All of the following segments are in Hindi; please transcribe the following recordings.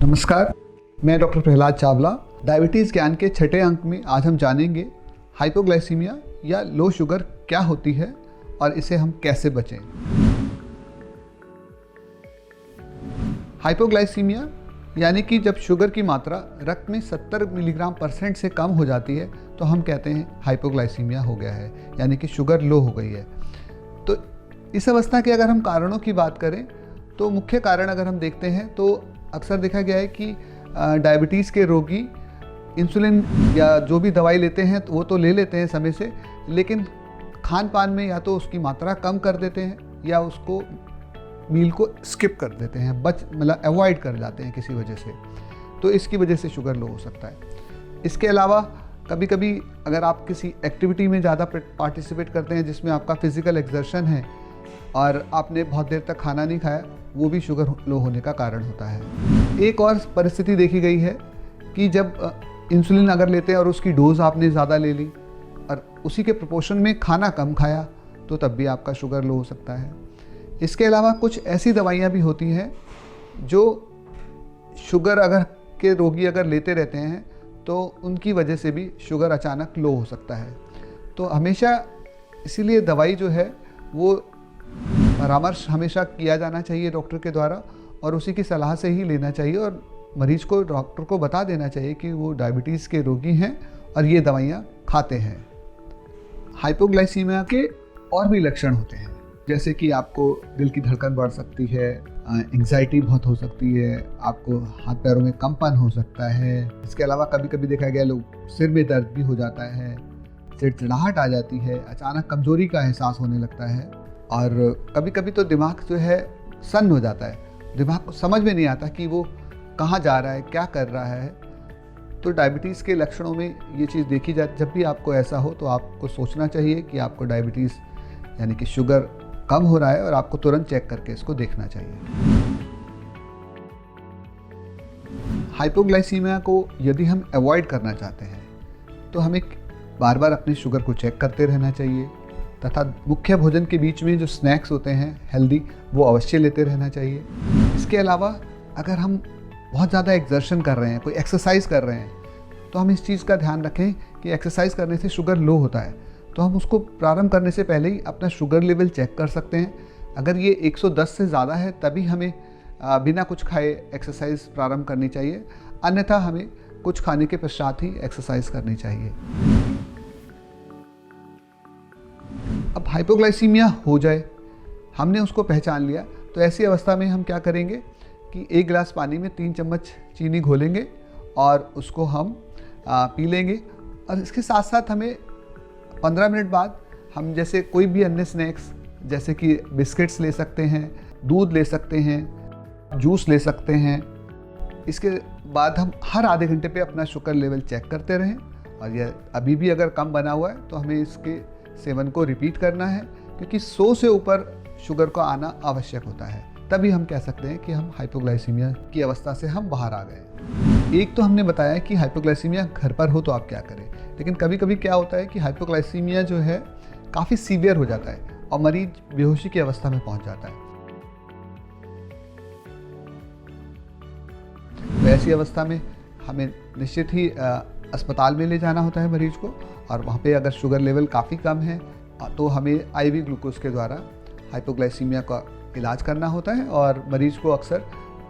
नमस्कार, मैं डॉक्टर प्रहलाद चावला। डायबिटीज़ ज्ञान के छठे अंक में आज हम जानेंगे हाइपोग्लाइसीमिया या लो शुगर क्या होती है और इसे हम कैसे बचें। हाइपोग्लाइसीमिया यानी कि जब शुगर की मात्रा रक्त में 70 मिलीग्राम% से कम हो जाती है तो हम कहते हैं हाइपोग्लाइसीमिया हो गया है, यानी कि शुगर लो हो गई है। तो इस अवस्था के अगर हम कारणों की बात करें तो मुख्य कारण अगर हम देखते हैं तो अक्सर देखा गया है कि डायबिटीज़ के रोगी इंसुलिन या जो भी दवाई लेते हैं वो तो ले लेते हैं समय से, लेकिन खान पान में या तो उसकी मात्रा कम कर देते हैं या उसको मील को स्किप कर देते हैं, मतलब अवॉइड कर जाते हैं किसी वजह से। तो इसकी वजह से शुगर लो हो सकता है। इसके अलावा कभी कभी अगर आप किसी एक्टिविटी में ज़्यादा पार्टिसिपेट करते हैं जिसमें आपका फिज़िकल एक्सर्शन है और आपने बहुत देर तक खाना नहीं खाया, वो भी शुगर लो होने का कारण होता है। एक और परिस्थिति देखी गई है कि जब इंसुलिन अगर लेते हैं और उसकी डोज आपने ज़्यादा ले ली और उसी के प्रोपोर्शन में खाना कम खाया तो तब भी आपका शुगर लो हो सकता है। इसके अलावा कुछ ऐसी दवाइयाँ भी होती हैं जो शुगर के रोगी अगर लेते रहते हैं तो उनकी वजह से भी शुगर अचानक लो हो सकता है। तो हमेशा इसीलिए दवाई जो है वो परामर्श हमेशा किया जाना चाहिए डॉक्टर के द्वारा और उसी की सलाह से ही लेना चाहिए और मरीज को डॉक्टर को बता देना चाहिए कि वो डायबिटीज़ के रोगी हैं और ये दवाइयाँ खाते हैं। हाइपोग्लाइसीमिया के और भी लक्षण होते हैं, जैसे कि आपको दिल की धड़कन बढ़ सकती है, एंग्जाइटी बहुत हो सकती है, आपको हाथ पैरों में कंपन हो सकता है। इसके अलावा कभी कभी देखा गया लोग सिर में दर्द भी हो जाता है, चिड़चिड़ाहट आ जाती है, अचानक कमजोरी का एहसास होने लगता है और कभी कभी तो दिमाग जो है सन्न हो जाता है, दिमाग को समझ में नहीं आता कि वो कहाँ जा रहा है, क्या कर रहा है। तो डायबिटीज़ के लक्षणों में ये चीज़ देखी जाती। जब भी आपको ऐसा हो तो आपको सोचना चाहिए कि आपको डायबिटीज़ यानी कि शुगर कम हो रहा है और आपको तुरंत चेक करके इसको देखना चाहिए। हाइपोग्लाइसीमिया को यदि हम अवॉइड करना चाहते हैं तो हमें बार बार अपने शुगर को चेक करते रहना चाहिए तथा मुख्य भोजन के बीच में जो स्नैक्स होते हैं हेल्दी वो अवश्य लेते रहना चाहिए। इसके अलावा अगर हम बहुत ज़्यादा एक्सर्शन कर रहे हैं, कोई एक्सरसाइज कर रहे हैं, तो हम इस चीज़ का ध्यान रखें कि एक्सरसाइज करने से शुगर लो होता है तो हम उसको प्रारंभ करने से पहले ही अपना शुगर लेवल चेक कर सकते हैं। अगर ये 110 से ज़्यादा है तभी हमें बिना कुछ खाए एक्सरसाइज प्रारंभ करनी चाहिए, अन्यथा हमें कुछ खाने के पश्चात ही एक्सरसाइज करनी चाहिए। अब हाइपोग्लाइसीमिया हो जाए, हमने उसको पहचान लिया, तो ऐसी अवस्था में हम क्या करेंगे कि 1 गिलास पानी में 3 चम्मच चीनी घोलेंगे और उसको हम पी लेंगे और इसके साथ साथ हमें 15 मिनट बाद हम जैसे कोई भी अन्य स्नैक्स जैसे कि बिस्किट्स ले सकते हैं, दूध ले सकते हैं, जूस ले सकते हैं। इसके बाद हम हर आधे घंटे पे अपना शुगर लेवल चेक करते रहें और यह अभी भी अगर कम बना हुआ है तो हमें इसके सेवन को रिपीट करना है, क्योंकि 100 से ऊपर शुगर का आना आवश्यक होता है, तभी हम कह सकते हैं कि हम हाइपोग्लाइसीमिया की अवस्था से हम बाहर आ गए। एक तो हमने बताया कि हाइपोग्लाइसीमिया घर पर हो तो आप क्या करें, लेकिन कभी कभी क्या होता है कि हाइपोग्लाइसीमिया जो है काफ़ी सीवियर हो जाता है और मरीज बेहोशी की अवस्था में पहुंच जाता है। तो ऐसी अवस्था में हमें निश्चित ही अस्पताल में ले जाना होता है मरीज को और वहाँ पे अगर शुगर लेवल काफ़ी कम है तो हमें IV ग्लूकोज के द्वारा हाइपोग्लाइसीमिया का इलाज करना होता है और मरीज को अक्सर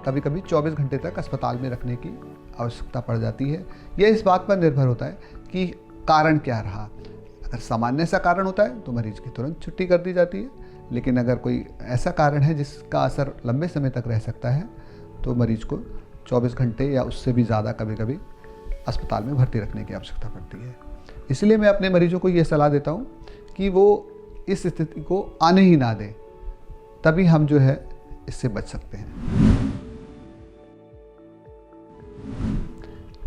कभी कभी 24 घंटे तक अस्पताल में रखने की आवश्यकता पड़ जाती है। यह इस बात पर निर्भर होता है कि कारण क्या रहा। अगर सामान्य सा कारण होता है तो मरीज की तुरंत छुट्टी कर दी जाती है, लेकिन अगर कोई ऐसा कारण है जिसका असर लंबे समय तक रह सकता है तो मरीज को 24 घंटे या उससे भी ज़्यादा कभी कभी अस्पताल में भर्ती रखने की आवश्यकता पड़ती है। इसलिए मैं अपने मरीजों को ये सलाह देता हूँ कि वो इस स्थिति को आने ही ना दें, तभी हम जो है इससे बच सकते हैं।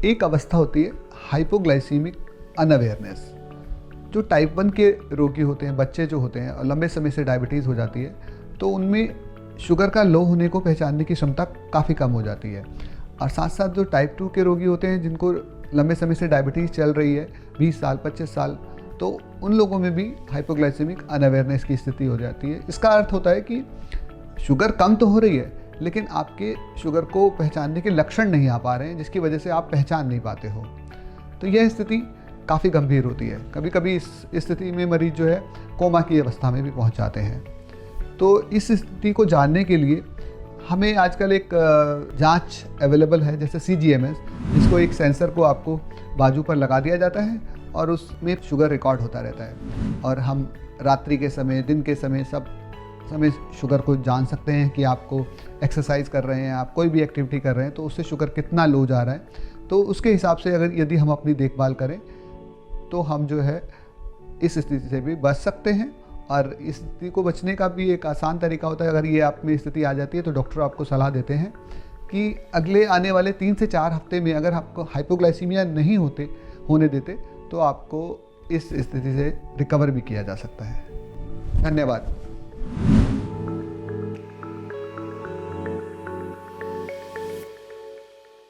एक अवस्था होती है हाइपोग्लाइसीमिक अनअवेयरनेस। जो टाइप 1 के रोगी होते हैं, बच्चे जो होते हैं और लंबे समय से डायबिटीज़ हो जाती है तो उनमें शुगर का लो होने को पहचानने की क्षमता काफ़ी कम हो जाती है। और साथ साथ जो टाइप 2 के रोगी होते हैं जिनको लंबे समय से डायबिटीज़ चल रही है 20 साल 25 साल, तो उन लोगों में भी हाइपोग्लाइसेमिक अनअवेयरनेस की स्थिति हो जाती है। इसका अर्थ होता है कि शुगर कम तो हो रही है लेकिन आपके शुगर को पहचानने के लक्षण नहीं आ पा रहे हैं, जिसकी वजह से आप पहचान नहीं पाते हो। तो यह स्थिति काफ़ी गंभीर होती है। कभी कभी इस स्थिति में मरीज जो है कोमा की अवस्था में भी पहुंच जाते हैं। तो इस स्थिति को जानने के लिए हमें आजकल एक जांच अवेलेबल है, जैसे CGMS, जिसको एक सेंसर को आपको बाजू पर लगा दिया जाता है और उसमें शुगर रिकॉर्ड होता रहता है और हम रात्रि के समय, दिन के समय, सब समय शुगर को जान सकते हैं कि आपको एक्सरसाइज कर रहे हैं, आप कोई भी एक्टिविटी कर रहे हैं तो उससे शुगर कितना लो जा रहा है। तो उसके हिसाब से अगर यदि हम अपनी देखभाल करें तो हम जो है इस स्थिति से भी बच सकते हैं। और इस स्थिति को बचने का भी एक आसान तरीका होता है। अगर ये आप में स्थिति आ जाती है तो डॉक्टर आपको सलाह देते हैं कि अगले आने वाले 3 से 4 हफ्ते में अगर आपको हाइपोग्लाइसीमिया नहीं होने देते तो आपको इस स्थिति से रिकवर भी किया जा सकता है। धन्यवाद।